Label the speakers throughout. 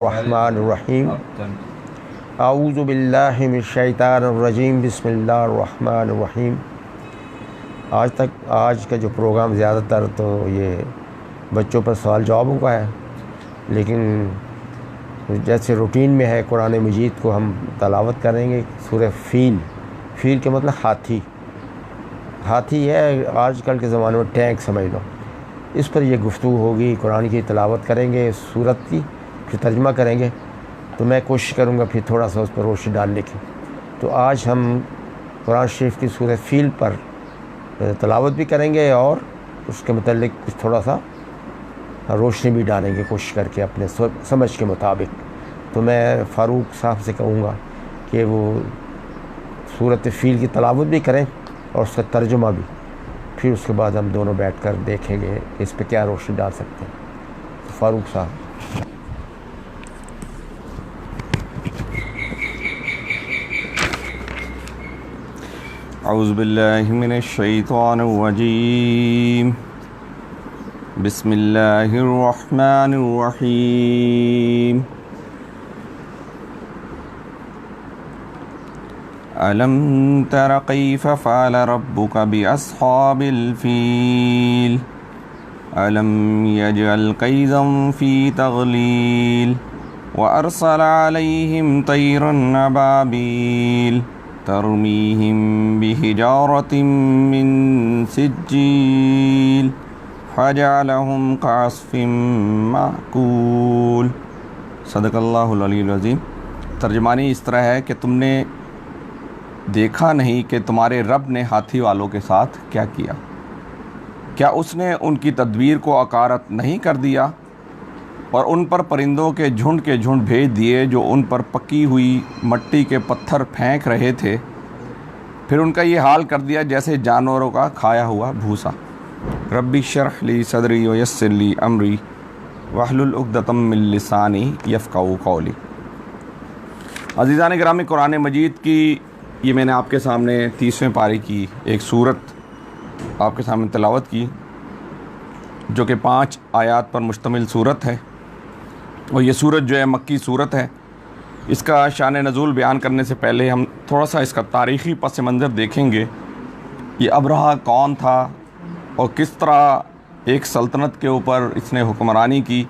Speaker 1: रहमानिर्रहीम आऊज़ु बिल्लाहि मिनश्शैतानिर्रजीम बिस्मिल्लाहिर्रहमानिर्रहीम। आज का जो प्रोग्राम ज़्यादातर तो ये बच्चों पर सवाल जवाबों का है, लेकिन जैसे रूटीन में है कुरान मजीद को हम तलावत करेंगे। सूरह फ़ील के मतलब हाथी है, आजकल के ज़माने में टैंक समझ लो। इस पर यह गुफ्तगू होगी, कुरान की तलावत करेंगे, सूरत की फिर तर्जुमा करेंगे। तो मैं कोशिश करूँगा फिर थोड़ा सा उस पर रोशनी डालने की। तो आज हम कुरान शरीफ की सूरह फ़ील पर तलावत भी करेंगे और उसके मतलब कुछ थोड़ा सा रोशनी भी डालेंगे कोशिश करके अपने समझ के मुताबिक। तो मैं फ़ारूक साहब से कहूँगा कि वो सूरत फ़ील की तलावत भी करें और उसका तर्जुमा भी, फिर उसके बाद हम दोनों बैठकर देखेंगे इस पे क्या रोशनी डाल सकते हैं। तो फ़ारूक साहब।
Speaker 2: औज़ु बिल्लाहि मिनश शैतानिर रजीम बिस्मिल्लाहिर रहमानिर रहीम। अलम तर कैफ़ फ़अल रब्बुका बिअस्हाबिल फ़ील अलम यजअल कैदहum फ़ी तग़लील व अरसल अलैहिम तैरन अबाबील तरमीहिम बिहिजारतिम मिन सिज्जील फजअलहुम कअस्फ़िम माकूल। सदक़ल्लाहुल अलीयुल अज़ीम। तर्जुमानी इस तरह है कि तुमने देखा नहीं कि तुम्हारे रब ने हाथी वालों के साथ क्या किया। क्या उसने उनकी तदबीर को अकारत नहीं कर दिया और उन पर परिंदों के झुंड भेज दिए जो उन पर पकी हुई मट्टी के पत्थर फेंक रहे थे। फिर उनका ये हाल कर दिया जैसे जानवरों का खाया हुआ भूसा। रब्बी शरह ली सदरी व यस्सिर ली अमरी वहलुल उक़दतम मिन लिसानी यफ़क़हू क़ौली। अज़ीज़ान गिरामी, कुरान मजीद की ये मैंने आपके सामने 30वें पारे की एक सूरत आपके सामने तिलावत की, जो कि 5 आयात पर मुश्तमिल सूरत है। और ये सूरत जो है मक्की सूरत है। इसका शान नज़ूल बयान करने से पहले हम थोड़ा सा इसका तारीख़ी पस मंज़र देखेंगे। ये अबरहा कौन था और किस तरह एक सल्तनत के ऊपर इसने हुक्मरानी की,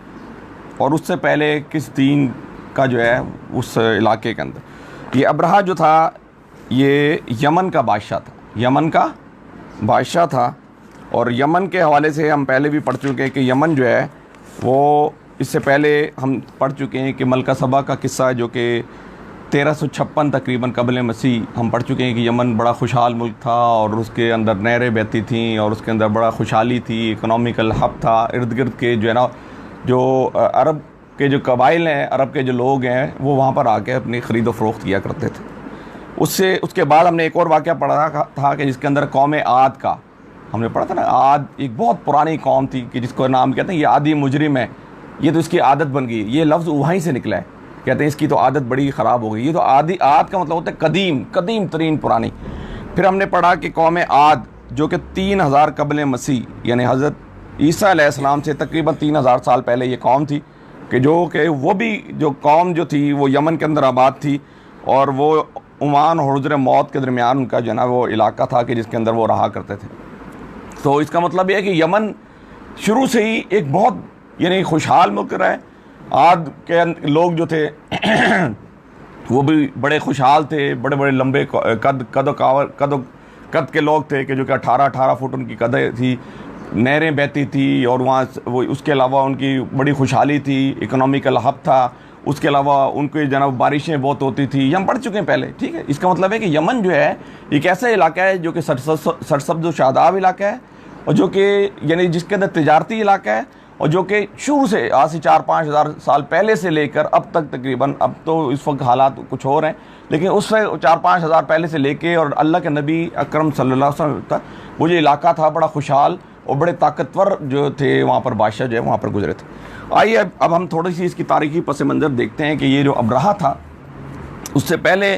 Speaker 2: और उससे पहले किस दीन का जो है उस इलाके के अंदर। ये अबरहा जो था ये यमन का बादशाह था। और यमन के हवाले से हम पहले भी पढ़ चुके हैं कि यमन जो है वो, इससे पहले हम पढ़ चुके हैं कि मलका सबा का किस्सा, जो कि 1356 तकरीबन कबल मसीह हम पढ़ चुके हैं कि यमन बड़ा खुशहाल मुल्क था और उसके अंदर नहरें बहती थीं और उसके अंदर बड़ा खुशहाली थी, इकोनॉमिकल हब था। इर्द गिर्द के जो है ना, जो अरब के जो कबाइल हैं, अरब के जो लोग हैं, वो वहाँ पर आके अपनी ख़रीद व फ़रोख्त किया करते थे। उसके बाद हमने एक और वाक़या पढ़ा था कि जिसके अंदर कौम आद का हमने पढ़ा था ना। आद एक बहुत पुरानी कौम थी कि जिसको नाम कहते हैं ये आदी मुजरिम है, ये तो इसकी आदत बन गई। ये लफ्ज़ वहीं से निकला है, कहते हैं इसकी तो आदत बड़ी ख़राब हो गई। ये तो आद का मतलब होता है कदीम तरीन पुरानी। फिर हमने पढ़ा कि कौम आद जो कि 3000 कबल मसीह यानी हज़रत ईसा अलैहिस्सलाम से तकरीबन 3000 साल पहले ये कौम थी, कि वो भी जो कौम जो थी वो यमन के अंदर आबाद थी। और वो ओमान और हुज़्र मौत के दरमियान उनका जो है ना वो इलाका था कि जिसके अंदर वो रहा करते थे। तो इसका मतलब ये है कि यमन शुरू से ही एक बहुत यानी खुशहाल मुल्क रहा है। आद के लोग जो थे वो भी बड़े खुशहाल थे, बड़े बड़े लंबे कद के लोग थे कि जो कि 18 फुट उनकी कदें थी, नहरें बहती थी और वहाँ वो उसके अलावा उनकी बड़ी खुशहाली थी, इकोनॉमिकल हब था। उसके अलावा उनके जनाब बारिशें बहुत होती थी, ये हम पढ़ चुके हैं पहले, ठीक है। इसका मतलब है कि यमन जो है एक ऐसा इलाका है जो कि सरसब्ज़ व शादाब इलाका है, और जो कि यानी जिसके अंदर तिजारती इलाका है, और जो कि शुरू से आज से 4-5 हज़ार साल पहले से लेकर अब तक तकरीबन, अब तो इस वक्त हालात कुछ और हैं, लेकिन उससे 4-5 हज़ार पहले से लेके और अल्लाह के नबी अकरम सल्लल्लाहु अलैहि वसल्लम तक वो जो इलाका था बड़ा खुशहाल और बड़े ताकतवर जो थे वहाँ पर बादशाह जो है वहाँ पर गुजरे थे। आइए अब हम थोड़ी सी इसकी तारीख़ी पस मंज़र देखते हैं कि ये जो अबरहा था उससे पहले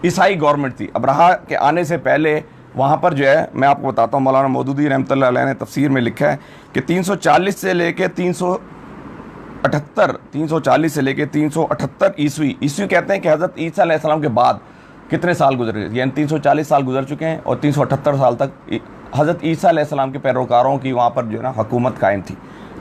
Speaker 2: ईसाई गवर्नमेंट थी। अबरहा के आने से पहले वहाँ पर जो है मैं आपको बताता हूँ, मौलाना मौदूदी रहमतुल्लाह अलैह ने तफसीर में लिखा है कि 340 से लेके 340 से लेके 378 ईस्वी, ईस्वी कहते हैं कि हज़रत ईसा अलैहिस्सलाम के बाद कितने साल गुजरे, यानी 340 साल गुजर चुके हैं और 378 साल तक हज़रत ईसा अलैहिस्सलाम के पैरोकारों की वहाँ पर जो है ना हुकूमत कायम थी।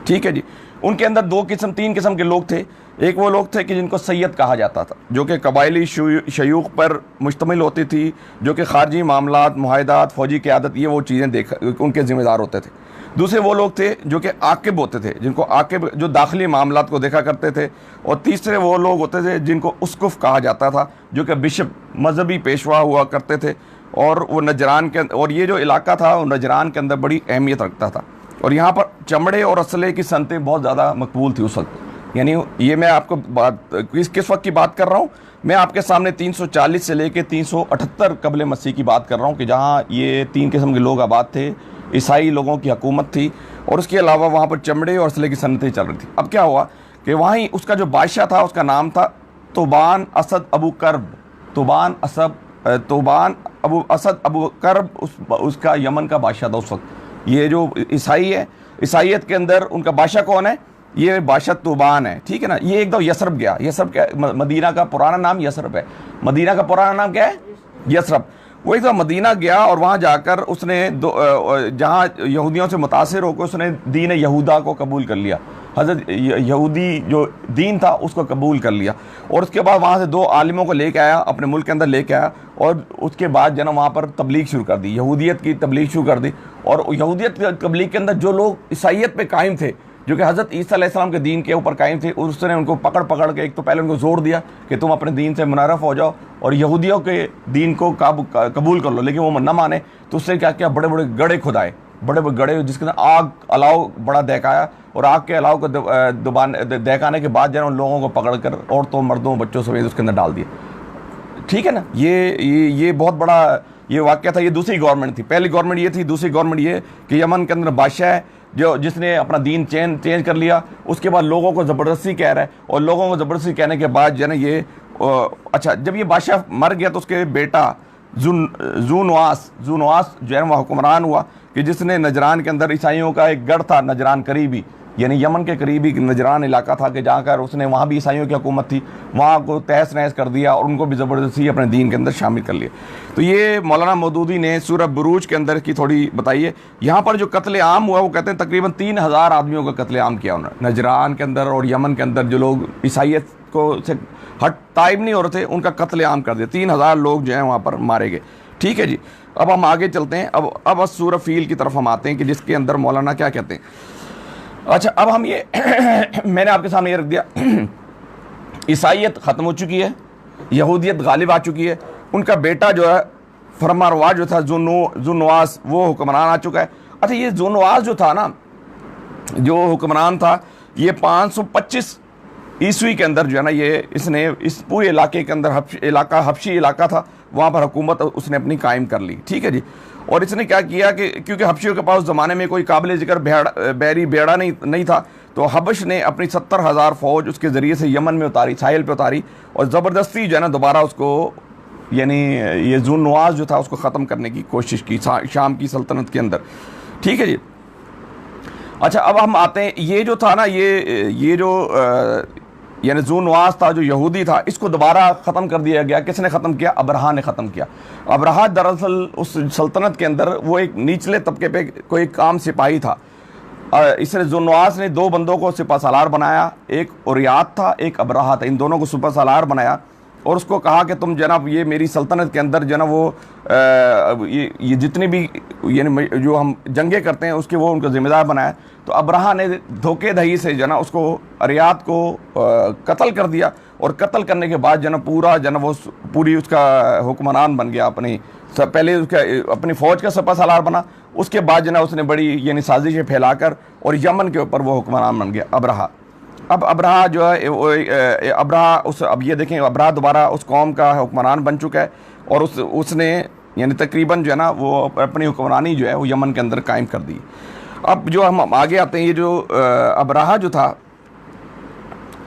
Speaker 2: ठीक है जी। उनके अंदर तीन किस्म के लोग थे। एक वो लोग थे कि जिनको सैयद कहा जाता था, जो कि कबायली शयूख पर मुश्तमिल होती थी, जो कि खारजी मामलात, मुआहदात, फ़ौजी क़यादत, ये वो चीज़ें उनके ज़िम्मेदार होते थे। दूसरे वो लोग थे जो कि आकिब होते थे, जिनको आकिब जो दाखिली मामलात को देखा करते थे। और तीसरे वो लोग होते थे जिनको उसकुफ़ कहा जाता था, जो कि बिशप मजहबी पेशवा हुआ करते थे। और वो नजरान के, और ये जो इलाका था वो नजरान के अंदर बड़ी अहमियत रखता था। और यहाँ पर चमड़े और असले की सनतें बहुत ज़्यादा मकबूल थी उस वक्त। यानी ये मैं आपको किस वक्त की बात कर रहा हूँ, मैं आपके सामने 340 से लेके 378 कबल मसीह की बात कर रहा हूँ, कि जहाँ ये 3 किस्म के लोग आबाद थे। ईसाई लोगों की हुकूमत थी और उसके अलावा वहाँ पर चमड़े और असले की सनतें चल रही थी। अब क्या हुआ कि वहीं उसका जो बादशाह था उसका नाम था तोबान असद अबू कर्ब। तोबान अबू असद अबू कर्ब उसका यमन का बादशाह था उस वक्त। ये जो ईसाई है, ईसाइयत के अंदर उनका बादशाह कौन है? ये बादशाह तोबान है। ठीक है ना। ये एकदम यसरब गया। यसरब क्या, मदीना का पुराना नाम यसरब है। मदीना का पुराना नाम क्या है? यसरब। वो एकदम मदीना गया और वहाँ जाकर उसने जहाँ यहूदियों से मुतासिर होकर उसने दीन यहूदा को कबूल कर लिया। हज़रत यहूदी जो दीन था उसको कबूल कर लिया। और उसके बाद वहाँ से 2 आलिमों को लेके आया, अपने मुल्क के अंदर लेके आया। और उसके बाद जो ना वहाँ पर तबलीग शुरू कर दी, यहूदियत की तबलीग शुरू कर दी। और यहूदियत की तबलीग के अंदर जो लोग ईसाइयत पे कायम थे, जो कि हज़रत ईसा अलैहिस्सलाम के दीन के ऊपर कायम थे, उसने उनको पकड़ के एक तो पहले उनको जोर दिया कि तुम अपने दीन से मुनारफ हो जाओ और यहूदियों के दीन को कबूल कर लो। लेकिन वो न माने तो उसने क्या किया, बड़े बड़े गड़े खुदाए, बड़े बड़े गड़े जिसके अंदर आग अलाव बड़ा दहकाया। और आग के अलाव को दहकाने के बाद जो उन लोगों को पकड़ कर औरतों, मर्दों, बच्चों समेत उसके अंदर डाल दिया। ठीक है ना। ये बहुत बड़ा ये वाक़या था। ये दूसरी गवर्नमेंट थी। पहली गवर्नमेंट ये थी, दूसरी गवर्नमेंट ये कि यमन के अंदर बादशाह है जिसने अपना दीन चेंज कर लिया। उसके बाद लोगों को ज़बरदस्ती कह रहा है, और लोगों को ज़बरदस्ती कहने के बाद जो है ना ये अच्छा, जब ये बादशाह मर गया तो उसके बेटा जूनवास जो है वह हुक्मरान हुआ, कि जिसने नजरान के अंदर ईसाइयों का एक गढ़ था, नजरान करीबी, यानी यमन के करीबी नजरान इलाका था, कि जाकर उसने वहाँ भी ईसाइयों की हुकूमत थी, वहाँ को तहस नहस कर दिया और उनको भी ज़बरदस्ती अपने दीन के अंदर शामिल कर लिया। तो ये मौलाना मौदूदी ने सूरह बुरूज के अंदर की थोड़ी बताई है। यहाँ पर जो कत्ले आम हुआ वो कहते हैं तकरीबन 3000 आदमियों का कत्ले आम किया उन्होंने नजरान के अंदर और यमन के अंदर। जो लोग ईसाइयत को से ताइब नहीं हो रहे थे उनका कत्ले आम कर दिया। 3000 लोग जो हैं वहाँ पर मारे गए। ठीक है जी। अब हम आगे चलते हैं। अब सूरह फील की तरफ हम आते हैं कि जिसके अंदर मौलाना क्या कहते हैं। अच्छा, अब हम ये मैंने आपके सामने ये रख दिया, ईसाइयत ख़त्म हो चुकी है, यहूदियत गालिब आ चुकी है। उनका बेटा जो है फरमारवा जो था जुनवास, वो हुक्मरान आ चुका है। अच्छा, ये जुनवास जो था ना, जो हुक्मरान था, ये 525 ईस्वी के अंदर जो है ना इसने इस पूरे इलाके के अंदर हबशी इलाका था, वहाँ पर हुकूमत उसने अपनी कायम कर ली। ठीक है जी। और इसने क्या किया कि क्योंकि हबशियों के पास उस ज़माने में कोई काबिल ज़िक्र बैरी बेड़ा नहीं था, तो हबश ने अपनी 70,000 फ़ौज उसके ज़रिए से यमन में उतारी, साहिल पे उतारी, और ज़बरदस्ती जो है ना दोबारा उसको, यानी ये जुनवास जो था उसको ख़त्म करने की कोशिश की शाम की सल्तनत के अंदर। ठीक है जी। अच्छा, अब हम आते हैं, ये जो था ना ये जो यानी जुनवास था, जो यहूदी था, इसको दोबारा ख़त्म कर दिया गया। किसने ख़त्म किया? अबरहा ने ख़त्म किया। अबरहा दरअसल उस सल्तनत के अंदर वो एक निचले तबके पे कोई काम सिपाही था। इसने जुनवास ने 2 बंदों को सिपह सालार बनाया, एक उरियात था, एक अबरहा था। इन दोनों को सिपह सालार बनाया और उसको कहा कि तुम जनाब ये मेरी सल्तनत के अंदर जो ना वो ये जितनी भी यानी जो हम जंगे करते हैं उसके वो उनका ज़िम्मेदार बनाया। तो अबरहा ने धोखेधड़ी से जो ना उसको अरियात को कत्ल कर दिया, और कत्ल करने के बाद जो ना पूरा जो ना वो पूरी उसका हुक्मरान बन गया। पहले उसका अपनी फ़ौज का सिपह सालार बना, उसके बाद जो ना उसने बड़ी यानी साजिशें फैलाकर और यमन के ऊपर वो हुक्मरान बन गया अबरहा। अब अबरहा जो है अबरहा अब ये देखें, अबरहा दोबारा उस कौम का हुक्मरान बन चुका है, और उसने यानी तकरीबन जो है ना वो अपनी हुक्मरानी जो है वो यमन के अंदर कायम कर दी। अब जो हम आगे आते हैं, ये जो अबरहा जो था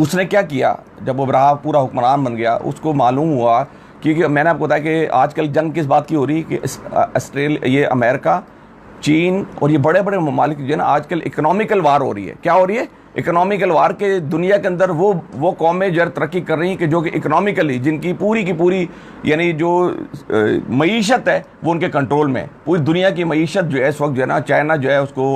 Speaker 2: उसने क्या किया, जब अबरहा पूरा हुक्मरान बन गया, उसको मालूम हुआ, क्योंकि मैंने आपको बताया कि आजकल जंग किस बात की हो रही है कि ये अमेरिका, चीन और ये बड़े बड़े ममालिक जो है ना आजकल इकोनॉमिकल वार हो रही है। क्या हो रही है? इकोनॉमिकल वार के दुनिया के अंदर वो कौमें जो है तरक्की कर रही हैं कि जो कि इकोनॉमिकली जिनकी पूरी की पूरी यानी जो मईशत है वो उनके कंट्रोल में है। पूरी दुनिया की मईशत जो है इस वक्त जो है ना चाइना जो है उसको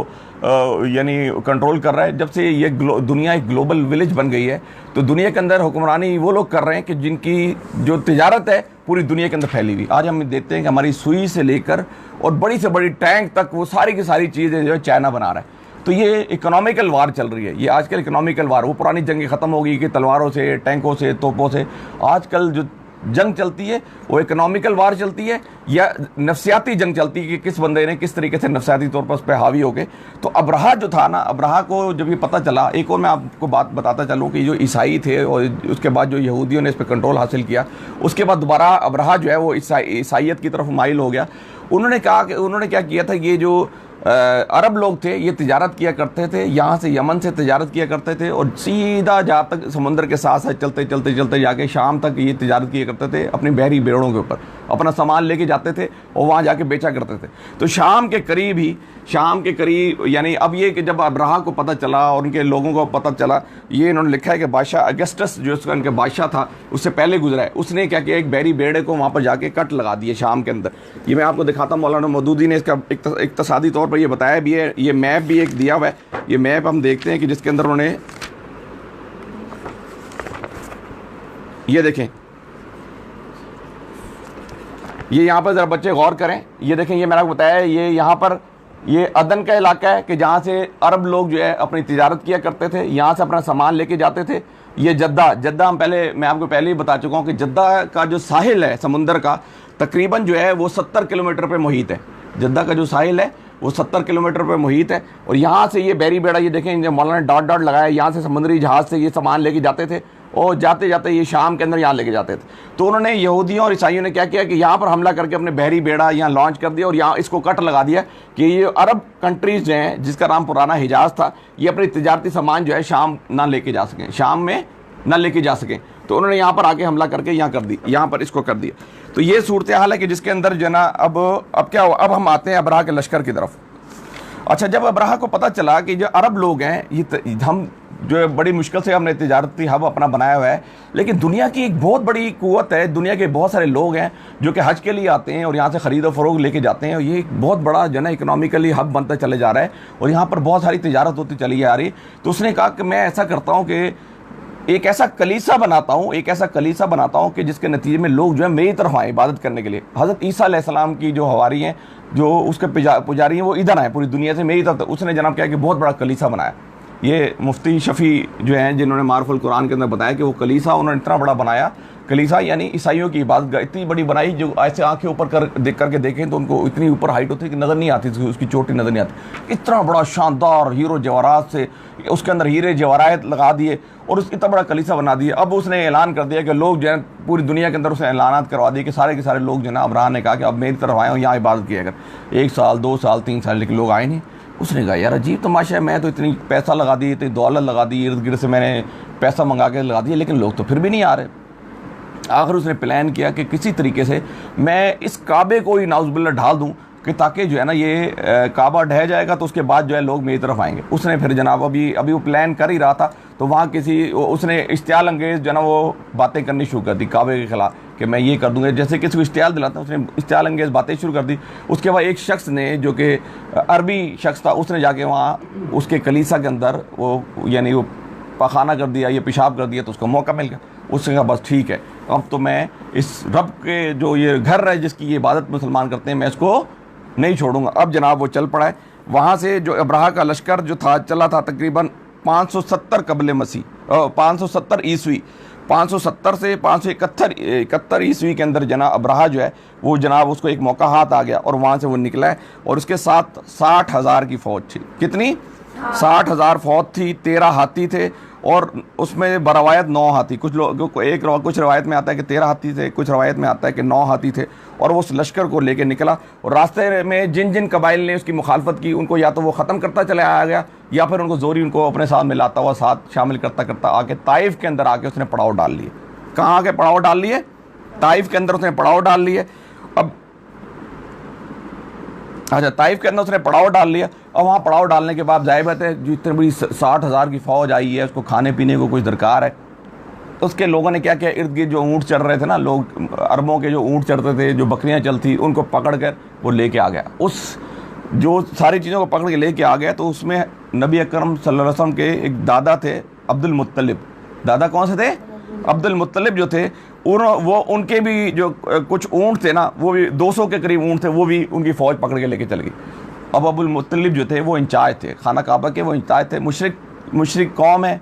Speaker 2: यानी कंट्रोल कर रहा है। जब से ये दुनिया एक ग्लोबल विलेज बन गई है तो दुनिया के अंदर हुक्मरानी वो लोग कर रहे हैं कि जिनकी जो तिजारत है पूरी दुनिया के अंदर फैली हुई। आज हम देखते हैं कि हमारी सुई से लेकर और बड़ी से बड़ी टैंक तक वो सारी की सारी चीज़ें जो है चाइना बना रहा है। तो ये इकोनॉमिकल वार चल रही है। ये आजकल इकोनॉमिकल वार, वो पुरानी जंगें ख़त्म हो गई कि तलवारों से, टैंकों से, तोपों से। आजकल जो जंग चलती है वो इकोनॉमिकल वार चलती है या नफसियाती जंग चलती है कि किस बंदे ने किस तरीके से नफसियाती तौर पर उस पर हावी हो गए। तो अबरहा जो था ना, अबरहा को जब ये पता चला, एक और मैं आपको बात बताता चलूँ कि जो ईसाई थे और उसके बाद जो यहूदियों ने इस पर कंट्रोल हासिल किया, उसके बाद दोबारा अबरहा जो है वो ईसाइयत की तरफ माइल हो गया। उन्होंने कहा कि उन्होंने क्या किया था, ये जो अरब लोग थे ये तिजारत किया करते थे, यहाँ से यमन से तिजारत किया करते थे और सीधा जहाँ तक समुंदर के साथ साथ चलते चलते चलते जाके शाम तक ये तिजारत किया करते थे। अपनी बहरी बेड़ों के ऊपर अपना सामान लेके जाते थे और वहाँ जाके बेचा करते थे। तो शाम के करीब यानी अब ये कि जब अबरहा को पता चला और उनके लोगों को पता चला, ये इन्होंने लिखा है कि बादशाह अगस्टस जो उसका उनके बादशाह था उससे पहले गुजरा है, उसने क्या किया, एक बहरी बेड़े को वहाँ पर जाके कट लगा दिए शाम के अंदर। ये मैं आपको दिखाता हूँ, मौलाना मौदूदी ने इसका इक्तसादी तौर पर ये बताया भी है। ये मैप भी एक दिया हुआ है, ये मैप हम देखते हैं कि जिसके अंदर उन्होंने ये देखें, ये यहाँ पर ज़रा बच्चे गौर करें, ये देखें, ये मैंने आपको बताया है, ये यहाँ पर ये अदन का इलाका है कि जहाँ से अरब लोग जो है अपनी तिजारत किया करते थे, यहाँ से अपना सामान लेके जाते थे। ये जद्दा मैं आपको पहले ही बता चुका हूँ कि जद्दा का जो साहिल है समुंदर का तकरीबन जो है वो 70 किलोमीटर पे मुहित है। जद्दा का जो साहिल है वो 70 किलोमीटर पे मुहित है और यहाँ से ये बहरी बेड़ा, ये देखें जो मौलाना डॉट डॉट लगाया, यहाँ से समुद्री जहाज़ से ये सामान लेके जाते थे और जाते जाते ये शाम के अंदर यहाँ लेके जाते थे। तो उन्होंने यहूदियों और ईसाइयों ने क्या किया कि यहाँ पर हमला करके अपने बहरी बेड़ा यहाँ लॉन्च कर दिया और यहाँ इसको कट लगा दिया कि ये अरब कंट्रीज़ जो हैं जिसका नाम पुराना हिजाज था, ये अपनी तिजारती सामान जो है शाम ना लेके जा सकें, शाम में ना लेके जा सकें। तो उन्होंने यहाँ पर आके हमला करके यहाँ पर इसको कर दिया। तो ये सूरत हाल है कि जिसके अंदर जो है ना अब क्या हुआ, अब हम आते हैं अबरहा के लश्कर की तरफ। अच्छा, जब अबरहा को पता चला कि जो अरब लोग हैं ये हम जो है बड़ी मुश्किल से हमने तिजारती हब अपना बनाया हुआ है, लेकिन दुनिया की एक बहुत बड़ी कुव्वत है, दुनिया के बहुत सारे लोग हैं जो कि हज के लिए आते हैं और यहाँ से ख़रीद और फ़रोग लेके जाते हैं और ये एक बहुत बड़ा जो है ना इकोनॉमिकली हब बनता चले जा रहा है और यहाँ पर बहुत सारी तिजारत होती चली जा रही। तो उसने कहा कि मैं ऐसा करता हूँ कि एक ऐसा कलीसा बनाता हूँ कि जिसके नतीजे में लोग जो है मेरी तरफ आए इबादत करने के लिए। हज़रत ईसा अलैहिस्सलाम की जो हवारी हैं, जो उसके पुजारी हैं, वो इधर आए पूरी दुनिया से मेरी तरफ। उसने जनाब क्या कि बहुत बड़ा कलीसा बनाया। ये मुफ्ती शफ़ी जो हैं जिन्होंने मारुफ़ुल कुरान के अंदर बताया कि वो कलीसा उन्होंने इतना बड़ा बनाया, कलीसा यानी ईसाइयों की इबादत इतनी बड़ी बनाई जो ऐसे आंखें ऊपर करके देखें तो उनको इतनी ऊपर हाइट होती है कि नज़र नहीं आती, उसकी चोटी नज़र नहीं आती। इतना बड़ा शानदार हीरो जवाहरात से उसके अंदर हीरे जवाहरात लगा दिए और इतना बड़ा कलीसा बना दिया। अब उसने ऐलान कर दिया कि लोग जो है पूरी दुनिया के अंदर उसने ऐलानात करवा दिए कि सारे के सारे लोग जो है ना, अबरहा ने कहा कि अब मेरी तरफ आए और यहाँ इबादत किया कर। 1 साल 2 साल 3 साल लेकिन लोग आए नहीं। उसने कहा यार अजीब तमाशा है, मैं तो इतनी पैसा लगा दी, इतनी दौलत लगा दी, इर्द गिर्द से मैंने पैसा मंगा के लगा दिया, लेकिन लोग तो फिर भी नहीं आ रहे। आखिर उसने प्लान किया कि किसी तरीके से मैं इस काबे को ही नाउज़ुबिल्लाह ढाल दूं कि ताकि जो है ना ये काबा ढह जाएगा तो उसके बाद जो है लोग मेरी तरफ आएंगे। उसने फिर जनाब अभी वो प्लान कर ही रहा था तो वहाँ उसने इश्तियाल अंगेज़ जो है ना वो बातें करनी शुरू कर दी काबे के ख़िलाफ़ कि मैं ये कर दूंगा। जैसे किसी को इश्तियाल दिलाता उसने इश्तियाल अंगेज़ बातें शुरू कर दी। उसके बाद एक शख्स ने जो कि अरबी शख्स था उसने जाके वहाँ उसके कलीसा के अंदर वो यानी वो पाखाना कर दिया, ये पेशाब कर दिया, तो उसको मौका मिल गया। उसने कहा बस ठीक है, अब तो मैं इस रब के जो ये घर है जिसकी ये इबादत मुसलमान करते हैं मैं इसको नहीं छोड़ूंगा। अब जनाब वो चल पड़ा है। वहाँ से जो अबरहा का लश्कर जो था चला था तकरीबन 570 कबल मसीह 570 ईस्वी, 570 से 571 ईस्वी के अंदर जनाब अबरहा जो है वो जनाब उसको एक मौका हाथ आ गया और वहाँ से वो निकला है और उसके साथ 60,000 की फ़ौज थी। कितनी? 60,000 फ़ौज थी, 13 हाथी थे और उसमें बरवायत 9 हाथी। कुछ रवायत में आता है कि 13 हाथी थे, कुछ रवायत में आता है कि 9 हाथी थे और वो उस लश्कर को लेके निकला और रास्ते में जिन जिन कबाइल ने उसकी मुखालफत की उनको या तो वो ख़त्म करता चला आया गया या फिर उनको जोरी उनको अपने साथ मिलाता हुआ साथ शामिल करता करता आके ताइफ के अंदर आके उसने पड़ाव डाल लिए। कहाँ आके पड़ाव डाल लिए? ताइफ के अंदर उसने पड़ाव डाल लिए। अब अच्छा, ताइफ के अंदर उसने पड़ाव डाल लिया, और वहाँ पड़ाव डालने के बाद जाहिर बात है जो इतनी बड़ी 60,000 की फ़ौज आई है, उसको खाने पीने को कुछ दरकार है। तो उसके लोगों ने क्या किया, इर्द गिर्द जो ऊँट चढ़ रहे थे ना, लोग अरबों के जो ऊँट चढ़ते थे, जो बकरियाँ चलती, उनको पकड़ कर वो लेके आ गया। उस जो सारी चीज़ों को पकड़ के लेके आ गया, तो उसमें नबी अकरम सल्लल्लाहु अलैहि वसल्लम के एक दादा थे, अब्दुल मुत्तलिब। दादा कौन से थे? अब्दुल मुत्तलिब जो थे, वो उनके भी जो कुछ ऊँट थे ना, वो भी 200 के करीब ऊँट थे, वो भी उनकी फ़ौज पकड़ के लेके चल गई। अब अब्दुल मुत्तलिब जो थे वो इंचार्ज थे, खाना काबा के वो इंचार्ज थे। मुशरिक कौम है,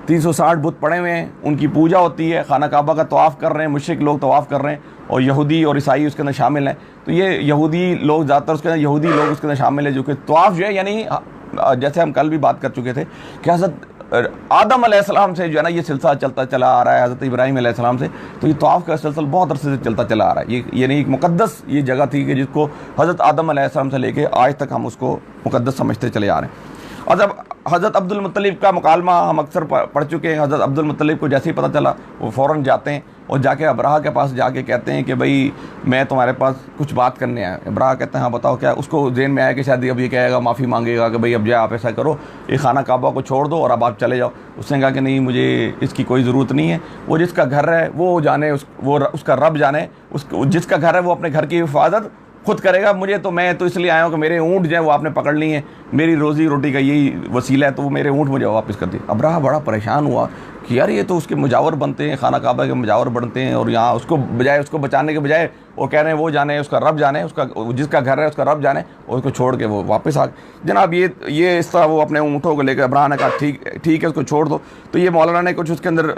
Speaker 2: 360 बुत पड़े हुए हैं, उनकी पूजा होती है, खाना काबा का तवाफ़ कर रहे हैं, मुशरिक लोग तवाफ़ कर रहे हैं, और यहूदी और ईसाई उसके अंदर शामिल हैं। तो ये यहूदी लोग ज़्यादातर उसके अंदर यहूदी लोग उसके अंदर शामिल है, जो कि तवाफ़ जो है, यानी जैसे हम कल भी बात कर चुके थे कि हज़रत आदम अलैहिस्सलाम से जो है ना ये सिलसिला चलता चला आ रहा है, हज़रत इब्राहीम अलैहिस्सलाम से, तो ये तवाफ़ का सिलसिला बहुत अरसे से चलता चला आ रहा है। ये यानी एक मुक़द्दस ये जगह थी कि जिसको हज़रत आदम अलैहिस्सलाम से लेके आज तक हम उसको मुक़द्दस समझते चले आ रहे हैं। और जब हज़रत अब्दुल मुत्तलिब का मुकालमा हम अक्सर पढ़ चुके हैं, हज़रत अब्दुल मुत्तलिब को जैसे ही पता चला वो फ़ौरन जाते हैं और जाके अब्राहा के पास जाके कहते हैं कि भाई मैं तुम्हारे पास कुछ बात करने आया। अब्राहा कहते हैं हाँ बताओ क्या। उसको ज़हन में आया कि शायद अब ये कहेगा, माफ़ी मांगेगा कि भाई अब जो आप ऐसा करो, ये खाना काबा को छोड़ दो और अब आप चले जाओ। उसने कहा कि नहीं, मुझे इसकी कोई ज़रूरत नहीं है, वो जिसका घर है वो जाने, उसका रब जाने, जिसका घर है वो अपने घर की हिफाजत खुद करेगा। मैं तो इसलिए आया हूँ कि मेरे ऊँट जो है वो आपने पकड़ लिए हैं, मेरी रोज़ी रोटी का यही वसीला है, तो वो मेरे ऊँट मुझे वापस कर दिए। अब्राहा बड़ा परेशान हुआ कि यार ये तो उसके मुजावर बनते हैं, खाना काबा के मुजावर बनते हैं, और यहाँ उसको बचाने के बजाय वो कह रहे हैं वो जाने, उसका रब जाने, उसका जिसका घर है उसका रब जाने, और उसको छोड़ के वो वापस आ गए। जनाब ये इस तरह वो अपने ऊँटों को लेकर अब्राहा ने कहा ठीक है उसको छोड़ दो। तो ये मौलाना ने कुछ उसके अंदर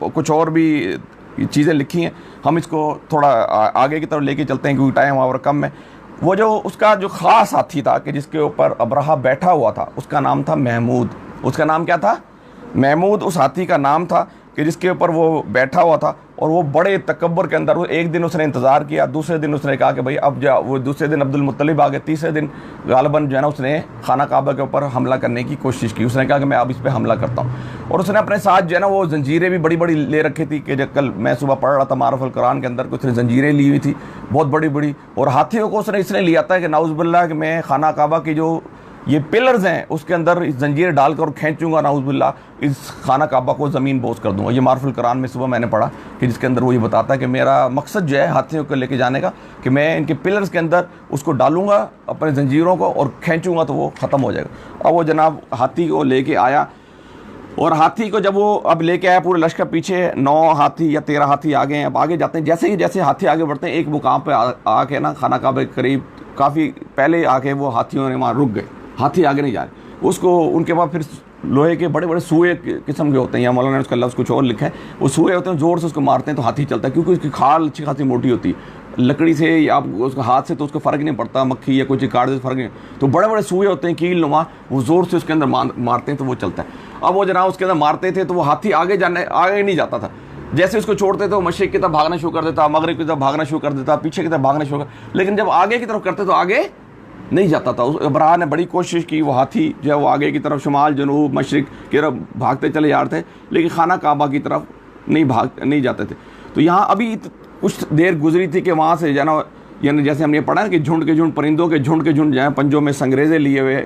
Speaker 2: कुछ और भी चीज़ें लिखी हैं, हम इसको थोड़ा आगे की तरफ लेके चलते हैं क्योंकि टाइम और कम है। वो जो उसका जो ख़ास साथी था कि जिसके ऊपर अब्राहा बैठा हुआ था, उसका नाम था महमूद। उसका नाम क्या था? महमूद उस हाथी का नाम था कि जिसके ऊपर वो बैठा हुआ था। और वो बड़े तकब्बुर के अंदर, वो एक दिन उसने इंतज़ार किया, दूसरे दिन उसने कहा कि भाई अब जा, वो दूसरे दिन अब्दुल मुत्तलिब आ गए, तीसरे दिन गालिबन जो है ना उसने खाना काबा के ऊपर हमला करने की कोशिश की। उसने कहा कि मैं अब इस पर हमला करता हूँ, और उसने अपने साथ जो है ना वो जंजीरें भी बड़ी बड़ी ले रखी थी कि जब कल मैं सुबह पढ़ रहा था मारुफ़ुल कुरान के अंदर, उसने जंजीरें ली हुई थी बहुत बड़ी बड़ी। और हाथियों को उसने इसलिए लिया था कि नाउज़ुबिल्लाह कि मैं खाना काबा की जो ये पिलर्स हैं उसके अंदर जंजीर डालकर खींचूंगा, नाउज़ुबिल्लाह इस खाना काबा को ज़मीन बोझ कर दूंगा। ये मारुफ़ुल कुरान में सुबह मैंने पढ़ा कि जिसके अंदर वो ये बताता है कि मेरा मकसद जो है हाथियों को लेके जाने का, कि मैं इनके पिलर्स के अंदर उसको डालूंगा अपने जंजीरों को और खींचूंगा तो वो ख़त्म हो जाएगा। अब वो जनाब हाथी को लेके आया, और हाथी को जब वो अब लेके आया पूरे लश्कर पीछे 9 हाथी या 13 हाथी आ गए हैं। अब आगे जाते हैं, जैसे हाथी आगे बढ़ते हैं, एक मुकाम पर आके ना खाना काबा के करीब काफ़ी पहले आके वो हाथियों ने वहाँ रुक गए, हाथी आगे नहीं जा रहे। उसको उनके बाद फिर लोहे के बड़े बड़े सूए किस्म के होते हैं, या मौलाना ने उसका लफ्ज़ कुछ और लिखा है, वो सूए होते हैं, ज़ोर से उसको मारते हैं तो हाथी चलता है, क्योंकि उसकी खाल अच्छी खासी मोटी होती है। लकड़ी से या आप उसका हाथ से तो उसको फ़र्क नहीं पड़ता, मक्खी या कुछ काट से फ़र्क नहीं, तो बड़े बड़े सूए होते हैं कील नुमा, वो ज़ोर से उसके अंदर मारते हैं तो वो चलता है। अब वो जनाब उसके अंदर मारते थे तो वो हाथी आगे नहीं जाता था। जैसे उसको छोड़ते तो मशरिक़ की तरफ भागना शुरू कर देता, मगरिब की तरफ भागना शुरू कर देता, पीछे की तरफ भागना शुरू कर, लेकिन जब आगे की तरफ करते तो आगे नहीं जाता था। उस अब्राहा ने बड़ी कोशिश की, वो हाथी जो है वो आगे की तरफ शुमाल जनूब मशरिक़ की तरफ भागते चले जा रहे थे, लेकिन खाना काबा की तरफ नहीं जाते थे। तो यहाँ अभी कुछ देर गुजरी थी कि वहाँ से जाना, यानी जैसे हमने पढ़ा है कि झुंड के झुंड परिंदों के झुंड के झुंड जो है पंजों में संगरेज़े लिए हुए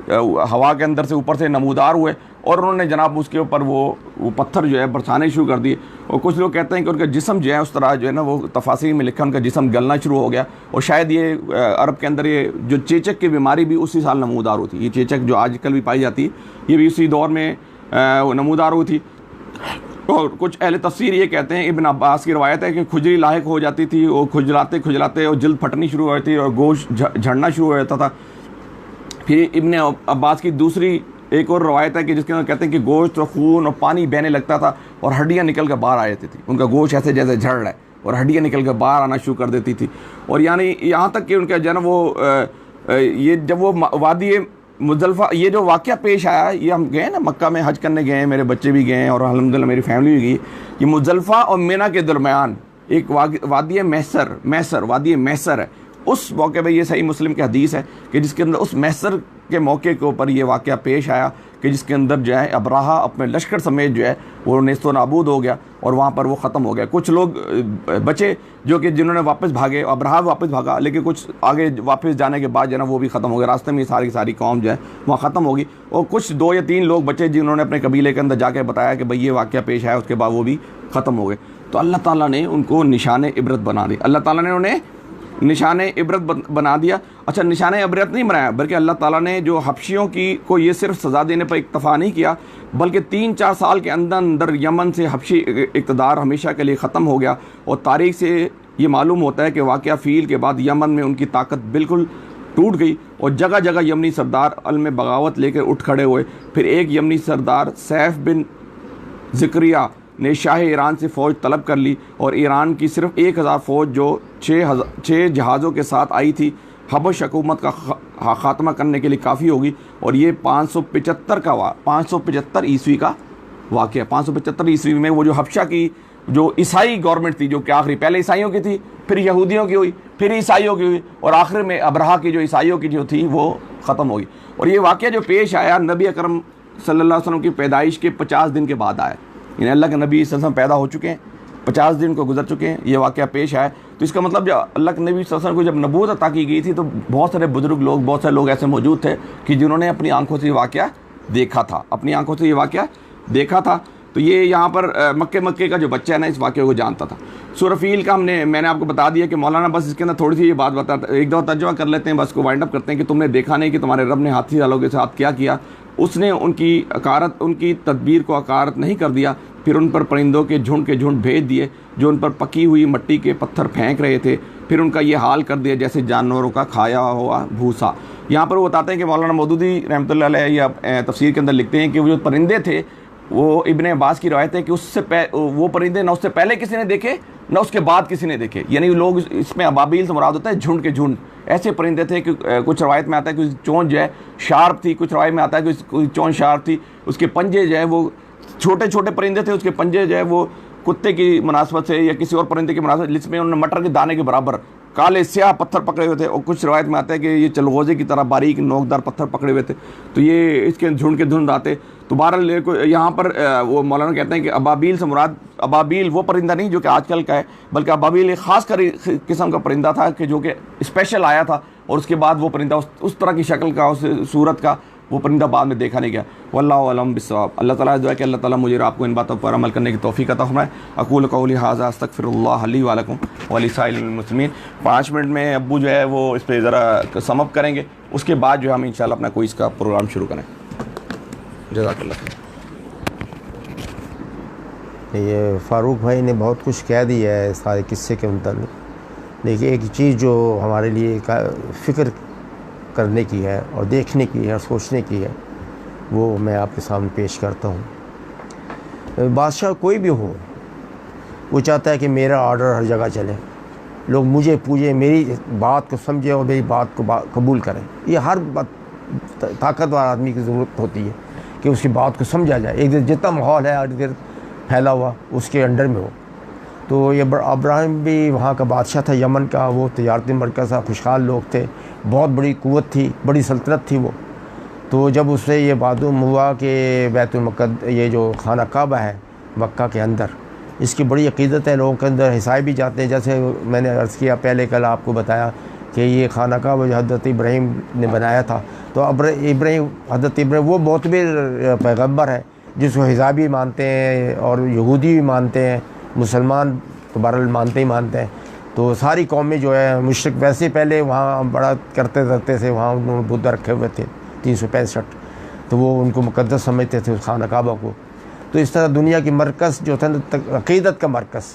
Speaker 2: हवा के अंदर से ऊपर से नमूदार हुए, और उन्होंने जनाब उसके ऊपर वो पत्थर जो है बरसाने शुरू कर दिए। और कुछ लोग कहते हैं कि उनका जिस्म जो है उस तरह जो है ना, वो तफासीर में लिखा उनका जिस्म गलना शुरू हो गया। और शायद ये अरब के अंदर ये जो चेचक की बीमारी भी उसी साल नमूदार हुई थी। ये चेचक जो आजकल भी पाई जाती है, ये भी उसी दौर में नमूदार हुई थी। और कुछ अहले तफसीर ये कहते हैं, इब्न अब्बास की रवायत है कि खुजली लाहिक हो जाती थी, और खुजलाते और जल्द फटनी शुरू हो जाती थी और गोश्त झड़ना शुरू हो जाता था। फिर इब्न अब्बास की दूसरी एक और रवायत है कि जिसके अंदर कहते हैं कि गोश्त और खून और पानी बहने लगता था और हड्डियाँ निकल कर बाहर आ जाती थी। उनका गोश्त ऐसे जैसे झड़ रहा है और हड्डियाँ निकल कर बाहर आना शुरू कर देती थी। और यानी यहाँ तक कि उनका जन्म ये जब वो वादी मुज़दलिफ़ा ये जो वाक़या पेश आया, ये हम गए ना मक्का में हज करने गए, मेरे बच्चे भी गए और अल्हम्दुलिल्लाह मेरी फैमिली भी गई। ये मुज़दलिफ़ा और मिना के दरमियान एक वादी मैसर है। उस मौके पर ये सही मुस्लिम की हदीस है कि जिसके अंदर उस मैसर के मौके के ऊपर ये वाक़या पेश आया कि जिसके अंदर जो है अब्राहा अपने लश्कर समेत जो है वो नेस्तो नाबूद हो गया और वहाँ पर वो ख़त्म हो गया। कुछ लोग बचे जो कि जिन्होंने वापस भागे, अब्राहा वापस भागा, लेकिन कुछ आगे वापस जाने के बाद जो है ना वो भी ख़त्म हो गया। रास्ते में सारी की सारी कौम जो है वहाँ ख़त्म होगी और कुछ 2 या 3 लोग बचे जिन्होंने अपने कबीले के अंदर जाके बताया कि भाई ये वाक़या पेश आया, उसके बाद वो भी ख़त्म हो गए। तो अल्लाह ताला ने उनको निशान इबरत बना दी, अल्लाह ताला ने उन्हें निशान इबरत बना दिया। अच्छा, निशान इबरत नहीं बनाया, बल्कि अल्लाह ताला ने जो हबशियों की को ये सिर्फ सज़ा देने पर इक्तफ़ा नहीं किया, बल्कि 3-4 साल के अंदर अंदर यमन से हबशी इक़्तिदार हमेशा के लिए ख़त्म हो गया। और तारीख़ से ये मालूम होता है कि वाक़या फ़ील के बाद यमन में उनकी ताकत बिल्कुल टूट गई और जगह जगह यमनी सरदार अलम बगावत लेकर उठ खड़े हुए। फिर एक यमनी सरदार सैफ बिन ज़िक्रिया ने शाह ईरान से फ़ौज तलब कर ली और ईरान की सिर्फ 1000 फ़ौज जो 6 जहाज़ों के साथ आई थी हबश हुकूमत का ख़ात्मा करने के लिए काफ़ी होगी। और ये 575 ईस्वी का वाक़या। 575 ईस्वी में वो जो हबशा की जो ईसाई गवर्नमेंट थी, जो कि आखिरी पहले ईसाइयों की थी, फिर यहूदियों की हुई, फिर ईसाइयों की हुई और आखिर में अब्राहा की जो ईसाइयों की जो थी वो ख़त्म हो गई। और ये वाक़या जो पेश आया नबी अकरम सल्लल्लाहु अलैहि वसल्लम की पैदाइश के 50 दिन के बाद आया। यानी अल्लाह के नबी सल्लल्लाहु अलैहि वसल्लम पैदा हो चुके हैं, 50 दिन को गुजर चुके हैं, ये वाक़या पेश आया। तो इसका मतलब जब अल्लाह के नबी सल्लल्लाहु अलैहि वसल्लम को जब नबूवत अता की गई थी तो बहुत सारे बुजुर्ग लोग, बहुत सारे लोग ऐसे मौजूद थे कि जिन्होंने अपनी आंखों से ये वाक़या देखा था, अपनी आंखों से ये वाक़या देखा था। तो ये यहाँ पर मक्के का जो बच्चा है ना इस वाक़े को जानता था। सूरह फ़ील का मैंने आपको बता दिया कि मौलाना बस इसके अंदर थोड़ी सी ये बात बताता, एक दफ़ा तर्जुमा कर लेते हैं, बस को वाइंड अप करते हैं कि तुमने देखा नहीं कि तुम्हारे रब ने हाथी वालों के साथ क्या किया। उसने उनकी तदबीर को अकारत नहीं कर दिया, फिर उन पर परिंदों के झुंड भेज दिए जो उन पर पकी हुई मिट्टी के पत्थर फेंक रहे थे, फिर उनका ये हाल कर दिया जैसे जानवरों का खाया हुआ भूसा। यहाँ पर वो बताते हैं कि मौलाना मौदूदी रहमतुल्लाह अलैह या तफसीर के अंदर लिखते हैं कि वो जो परिंदे थे वो इब्ने अब्बास की रवायत है कि वो परिंदे ना उससे पहले किसी ने देखे ना उसके बाद किसी ने देखे। यानी लोग इसमें अबाबील से मुराद होता है झुंड के झुंड। ऐसे परिंदे थे कि कुछ रवायत में आता है कि चोंच जो है शार्प थी, कुछ रवायत में आता है कि चोंच शार्प थी, उसके पंजे जो है वो छोटे छोटे परिंदे थे, उसके पंजे जो है वो कुत्ते की मुनासबत से या किसी और परिंदे की मुनासबत, जिसमें उन्होंने मटर के दाने के बराबर काले स्याह पत्थर पकड़े हुए थे। और कुछ रवायत में आता है कि ये चलगोज़े की तरह बारीक नोकदार पत्थर पकड़े हुए थे। तो ये इसके झुंड के झुंड आते। तो बहरहाल यहाँ पर वो मौलाना कहते हैं कि अबाबील से मुराद, अबाबील वो परिंदा नहीं जो कि आजकल का है, बल्कि अबाबील एक ख़ास किस्म का परिंदा था कि जो कि स्पेशल आया था और उसके बाद वो परिंदा उस तरह की शक्ल का, उस सूरत का वो परिंदा बाद में देखा नहीं गया। वल्लाहु अलम बिस्सवाब। अल्लाह ताला दुआ कि अल्लाह ताला मुझे और आपको इन बातों पर अमल करने की तौफीक अता फरमाए। अक़ूलु क़ौली हाज़ा अस्तग़फ़िरुल्लाह ली व लकुम व लिसाइरिल मुस्लिमीन। 5 मिनट में अब्बू जो है वो इस पर ज़रा समअप करेंगे, उसके बाद जो है हम इंशाअल्लाह अपना कोई इसका प्रोग्राम शुरू करें। जज़ाकल्लाह।
Speaker 1: ये फ़ारूक भाई ने बहुत कुछ कह दिया है सारे किस्से के मुताबिक। देखिए एक चीज़ जो हमारे लिए फ़िक्र करने की है और देखने की है और सोचने की है वो मैं आपके सामने पेश करता हूँ। बादशाह कोई भी हो वो चाहता है कि मेरा ऑर्डर हर जगह चले, लोग मुझे पूजे, मेरी बात को समझे और मेरी बात को कबूल करें। ये हर ताकतवर आदमी की ज़रूरत होती है कि उसकी बात को समझा जाए। एक जितना माहौल है इधर फैला हुआ उसके अंडर में हो। तो ये अब्राहम भी वहाँ का बादशाह था यमन का, वो तजारती मरकज़ था, खुशहाल लोग थे, बहुत बड़ी क़ुव्वत थी, बड़ी सल्तनत थी वो। तो जब उससे ये मालूम हुआ कि बैतुल मुक़द्दस ये जो खाना काबा है मक्का के अंदर, इसकी बड़ी अक़ीदत है लोगों के अंदर, हिसाए भी जाते हैं। जैसे मैंने अर्ज़ किया पहले कल आपको बताया कि ये खाना काबा जो हज़रत इब्राहीम ने बनाया था, तो हज़रत इब्राहीम वो मोतबर पैगम्बर है जिसको हिसाब भी मानते हैं और यहूदी भी मानते हैं, मुसलमान तो बहरहाल मानते ही मानते हैं। तो सारी कौमें जो है मुशरिक वैसे पहले वहाँ बड़ा करते थे, वहाँ उन्होंने बुद्ध रखे हुए थे 365, तो वो उनको मुक़द्दस समझते थे उस खाना काबा को। तो इस तरह दुनिया की मरकज़ जो था अक़ीदत का मरकज़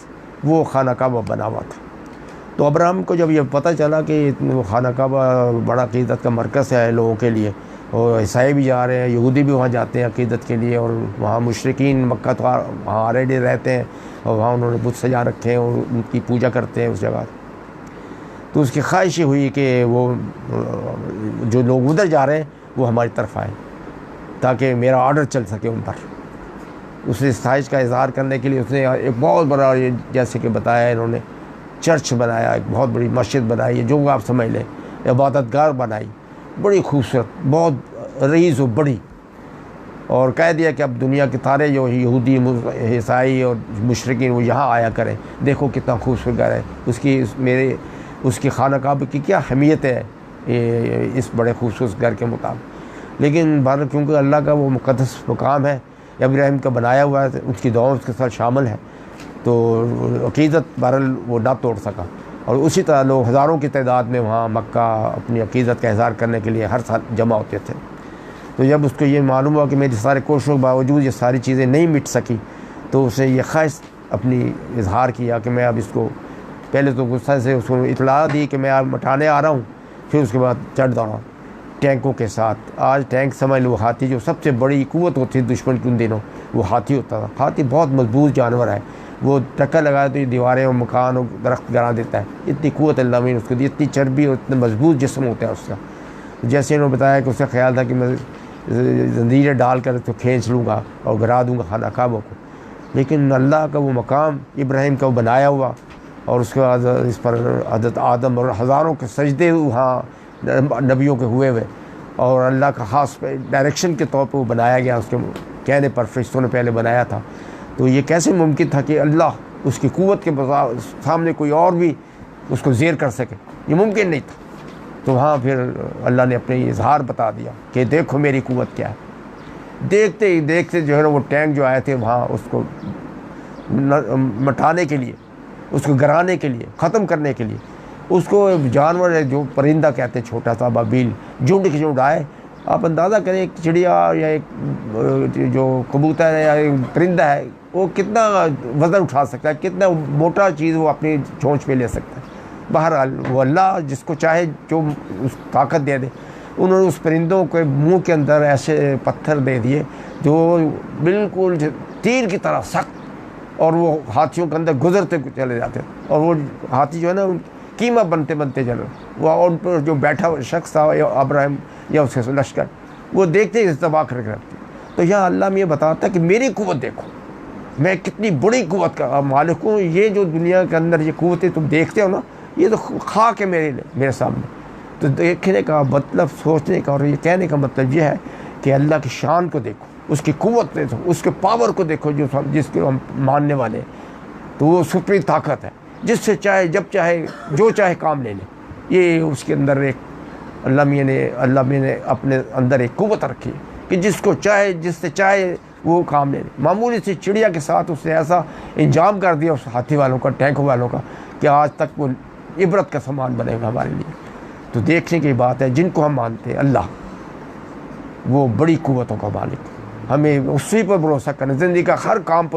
Speaker 1: वो खाना काबा बना हुआ था। तो अब्राहम को जब ये पता चला कि वो खाना काबा बड़ा अक़ीदत का मरकज़ है लोगों के लिए, और ईसाई भी जा रहे हैं, यहूदी भी वहाँ जाते हैं अक़ीदत के लिए, और वहाँ मुशरिकीन मक्का तो वहाँ ऑलरेडी रहते हैं और वहाँ उन्होंने बुत सजा रखे हैं और उनकी पूजा करते हैं उस जगह। तो उसकी ख्वाहिश हुई कि वो जो लोग उधर जा रहे हैं वो हमारी तरफ आए ताकि मेरा ऑर्डर चल सके उन पर। उसने इस ख्वाहिश का इज़हार करने के लिए उसने एक बहुत बड़ा, जैसे कि बताया इन्होंने, चर्च बनाया, एक बहुत बड़ी मस्जिद बनाई, जो आप समझ लें इबादतगाह बनाई, बड़ी खूबसूरत, बहुत रईस और बड़ी। और कह दिया कि अब दुनिया के सारे जो यहूदी ईसाई और मुशरिकीन वो यहाँ आया करें, देखो कितना खूबसूरत घर है, उसकी खाना काबा की क्या अहमियत है इस बड़े खूबसूरत घर के मुताबिक। लेकिन भारत क्योंकि अल्लाह का वो मुक़द्दस मकाम है, इब्राहिम का बनाया हुआ है, उसकी दुआ उसके साथ शामिल है, तो अक़ीदत बहरहाल वो ना तोड़ सका। और उसी तरह लोग हज़ारों की तादाद में वहाँ मक्का अपनी अक़ीदत का इज़हार करने के लिए हर साल जमा होते थे। तो जब उसको ये मालूम हुआ कि मेरी सारे कोशिशों के बावजूद ये सारी चीज़ें नहीं मिट सकी, तो उसे ये ख्वाहिश अपनी इजहार किया कि मैं अब इसको, पहले तो गुस्सा से उसको इतला दी कि मैं अब मटाने आ रहा हूँ, फिर उसके बाद चढ़ दौड़ा टैंकों के साथ। आज टैंक समझ लो हाथी जो सबसे बड़ी क़ुव्वत होती है दुश्मन की उन दिनों, वो हाथी होता था। हाथी बहुत मजबूत जानवर है, वो टक्कर लगाए तो ये दीवारें और मकान और दरख्त गिरा देता है, इतनी क़ुव्वत अल्लाह ने उसको दी, इतनी चर्बी और इतना मजबूत जिस्म होता है उसका। जैसे इन्होंने बताया कि उसका ख्याल था कि मैं जंजीरें डाल कर तो खींच लूँगा और गिरा दूँगा खाना काबा को, लेकिन अल्लाह का वो मकाम इब्राहिम का वो बनाया हुआ, और उसके बाद इस पर हज़रत आदम और हज़ारों के सजदे वहाँ नबियों के हुए, और अल्लाह का ख़ास डायरेक्शन के तौर पर वो बनाया गया, उसके कहने पर फरिश्तों ने पहले बनाया था। तो ये कैसे मुमकिन था कि अल्लाह उसकी क़ुव्वत के सामने कोई और भी उसको ज़ेर कर सके, ये मुमकिन नहीं था। तो वहाँ फिर अल्लाह ने अपने इजहार बता दिया कि देखो मेरी क़ुव्वत क्या है। देखते ही देखते जो है ना वो टैंक जो आए थे वहाँ उसको मटाने के लिए, उसको गिराने के लिए, ख़त्म करने के लिए, उसको जानवर है जो परिंदा कहते हैं, छोटा सा बाबील, झुंड के झुंड आए। आप अंदाज़ा करें एक चिड़िया या एक जो कबूतर है या एक परिंदा है वो कितना वज़न उठा सकता है, कितना मोटा चीज़ वो अपनी चोंच पे ले सकता है। बहरहाल वो अल्लाह जिसको चाहे जो उस ताकत दे दे। उन्होंने उस परिंदों के मुंह के अंदर ऐसे पत्थर दे दिए जो बिल्कुल तीर की तरह सख्त, और वो हाथियों के अंदर गुजरते चले जाते, और वो हाथी जो है ना कीमा बनते बनते चले। वो उन पर जो बैठा हुआ शख्स था अब्राहिम या उसके लश्कर, वो देखते ही तबाह करके रखते। तो यहाँ अल्लाह में ये बताता है कि मेरी क़ुव्वत देखो, मैं कितनी बड़ी क़ुव्वत का मालिक हूँ। ये जो दुनिया के अंदर ये क़ुव्वतें तुम देखते हो ना, ये तो खाक है मेरे सामने। तो देखने का मतलब, सोचने का और ये कहने का मतलब ये है कि अल्लाह की शान को देखो, उसकी क़ुव्वत देखो, उसके पावर को देखो, जिसको हम मानने वाले। तो वो सुप्रीम ताकत है, जिससे चाहे जब चाहे जो चाहे काम ले ले। ये उसके अंदर एक अल्लाह ने अपने अंदर एक क़ुव्वत रखी है कि जिसको चाहे, जिससे चाहे वो काम ले ले। मामूली सी चिड़िया के साथ उसने ऐसा इंजाम कर दिया उस हाथी वालों का, टैंक वालों का, कि आज तक वो इबरत का सामान बनेगा हमारे लिए। तो देखने की बात है, जिनको हम मानते हैं अल्लाह, वो बड़ी क़ुव्वतों का मालिक, हमें उसी पर भरोसा करना, ज़िंदगी का हर काम पर